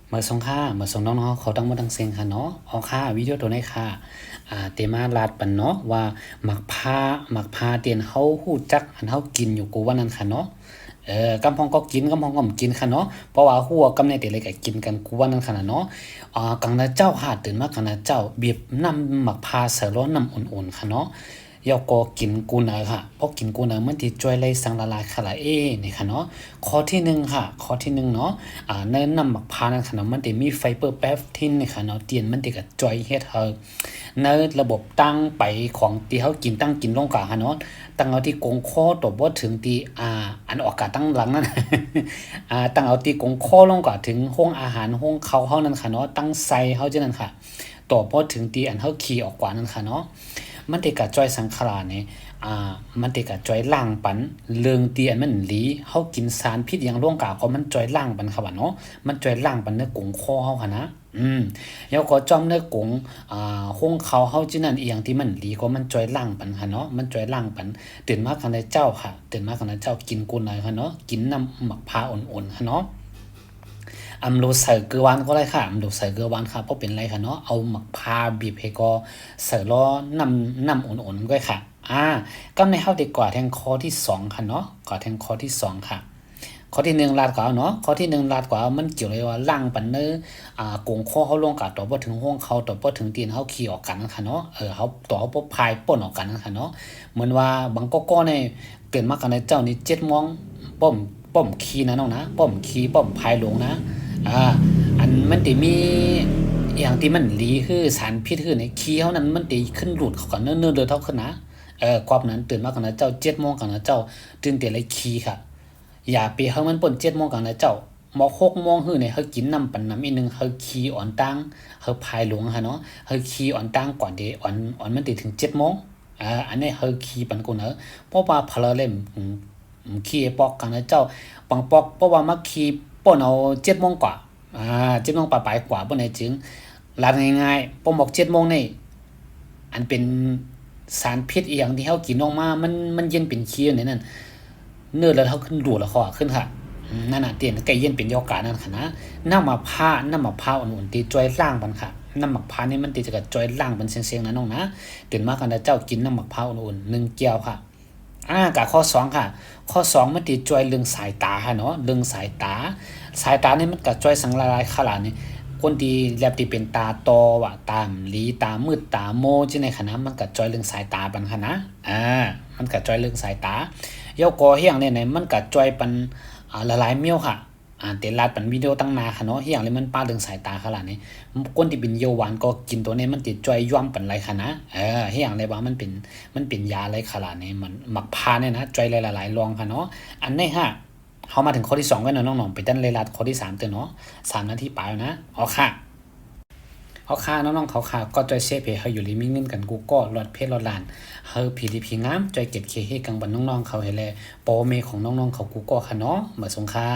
เมื่อสงค่าเมื่อสงน้องๆเขาตั้งมาตั้งเสียงค่ะเนาะเอาค่ะวิดีโอตัวนี้ค่ะเตมาลาดปันเนาะว่าหมักพาเตียนเฮาฮู้จักอันเฮากินอยู่กูว่านั้นค่ะเนาะกำพองก็กินกำพองก็กินค่ะเนาะเพราะว่าฮู้ว่ากำในเตเลยก็กินกันกูว่านั้นค่ะเนาะกังนะเจ้าหาตื่นมากังนะเจ้าเบียบน้ำหมักพาเสือร้อนน้ำอุ่นๆค่ะเนาะยอก็กินกูเนอค่ะเพราะกินกูเนอมันที่ช่วยไล่สังละลายคารานี่ค่ะเนาะข้อที่1ค่ะข้อที่1เนาะเนินนำหมักพานั่นค่ะเนาะมันจะมีไฟเบอร์แปฟทินนี่ค่ะเนาะเตียนมันจะก็ช่วยเฮ็ดให้ในระบบตั้งไปของที่เฮากินตั้งกินลงกะค่ะเนาะตั้งเอาที่กงคอตัวบ่ถึงที่อันออกกะตั้งหลังนั่น ตั้งเอาที่กงคอลงกะถึงห้องอาหารห้องเขาเฮานั่นค่ะเนาะตั้งไซเฮาจังนั้นค่ะตัวบ่ถึงที่อันเฮาขี่ออกกว่านั่นค่ะเนาะมันได้กะจ้อยสังขารนี่มันได้กะจ้อยล้างปันเรื่องที่อันมันหลีเฮากินสารพิษอย่างร่วงกะก็มันจ้อยล้างปันค่ะว่าเนาะมันจ้อยล้างปันในกงคอเฮาค่ะนะแล้วก็จอมในกงห้องเขาเฮาจินั่นอีหยังที่มันหลีก็มันจ้อยล้างปันค่ะเนาะมันจ้อยล้างปันตื่นมาคันได้เจ้าค่ะตื่นมาคันได้เจ้ากินกุนหน่อยค่ะเนาะกินน้ำหมักพาอ่อนๆค่ะเนาะอำโลใส่เกลือหวานก็ได้ค่ะอำโลใส่เกลือหวานค่ะเพราะเป็นไรค่ะเนาะเอาหมักพาบีบให้ก็ใส่ล้อน้ำอ่อนๆก็ค่ะก็ในเฮาดีกว่าแทงข้อที่2ค่ะเนาะก่อแทงข้อที่2ค่ะข้อที่1ลาดกว่าเนาะข้อที่1ลาดกว่ามันเกี่ยวเลยว่าล่างปันเนอกงข้อเฮาลงกะต่อบ่ถึงห้องเขาต่อบ่ถึงตีนเฮาขี่ออกกันค่ะเนาะเฮาต่อเฮาบ่พายป่นออกกันค่ะเนาะเหมือนว่าบางก็ในเกิดมากันในเจ้านี่7:00 นป้อมขี่นะน้องนะป้อมขี่ป้อมพายลงนะอันมันสิมีอย่างที่มันหลีคือสารพิษคือในขี้เฮานั้นมันสิขึ้นรูดเขากันเนิ่นๆเลยเท่าขึ้นนะความนั้นตื่นมากันนะเจ้า7:00 นกันนะเจ้าตื่นแต่เลยขี้ค่ะอย่าไปเฮามันป่น7:00 นกันนะเจ้าหมอ6:00 นฮื้อเนี่ยเฮากินน้ำปั่นน้ำอีนึงเฮาขี้อ่อนตังเฮาพายลงค่ะเนาะเฮาขี้อ่อนตังก่อนเดอ่อนมันสิถึง7:00 นอันนี้เฮาขี้ปันกูเนาะเพราะว่าพลเล่มขี้ปอกกันนะเจ้าปังปอกเพราะว่ามักขี้ป่นเอา7:00 นกว่า7:00 นปลายๆกว่าบ่ได้จึงลาดง่ายๆผมบอก7:00 นนี่อันเป็นสารพิษอีหยังที่เฮากินออกมามันเย็นเป็นขี้อยู่ในนั้นเนื้อแล้วเฮาขึ้นดูดแล้วคอขึ้นค่ะนั่นน่ะเตียนไก่เย็นเป็นยอกานั่นค่ะนะน้ำมะพร้าวอ่อนๆที่จ่อยล้างมันค่ะน้ำมะพร้าวนี่มันติจะก็จ่อยล้างเป็นเสียงๆนะน้องนะตื่นมากันแล้วเจ้ากินน้ำมะพร้าวอ่อนๆ1แก้วค่ะกับข้อ2ค่ะข้อ2มันติจ่อยเรื่องสายตาค่ะเนาะเรื่องสายตานี่มันก็จ่อยสังละลายขลาดนี่คนที่แลบที่เป็นตาโตว่ะตาหลีตามืดตาโมจังได๋ค่ะนะมันก็จ่อยเรื่องสายตาปันค่ะนะมันก็จ่อยเรื่องสายตายกอเฮียงเนี่ยมันก็จ่อยปันละลายเมียวค่ะเตลาดปันวิดีโอตั้งนาค่ะเนาะเฮียงเลยมันป้าเรื่องสายตาขลาดนี่คนที่เป็นเยาหวานก็กินตัวนี้มันติจ่อยย่อมปันไรค่ะนะเฮียงเลยว่ามันเป็นยาไรขลาดนี่มันหมักพาเนี่ยนะจ่อยหลายๆรองค่ะเนาะอันนี้ฮะเฮามาถึงข้อที่2กันเนาะน้องๆไปดันเลยลาดข้อที่3เตอเนาะ3นาทีปลายนะเขาค่าน้องๆเขาค่าก็จอยเซฟให้อยู่ลิมิเงินกันกูก็ลดเพศลดลานเฮา PDP งามจอยเก็บเคให้กังบันน้องๆเขาให้แลโปรเมของน้องๆเขากูก็ค่ะเนาะเหมือนสงค่า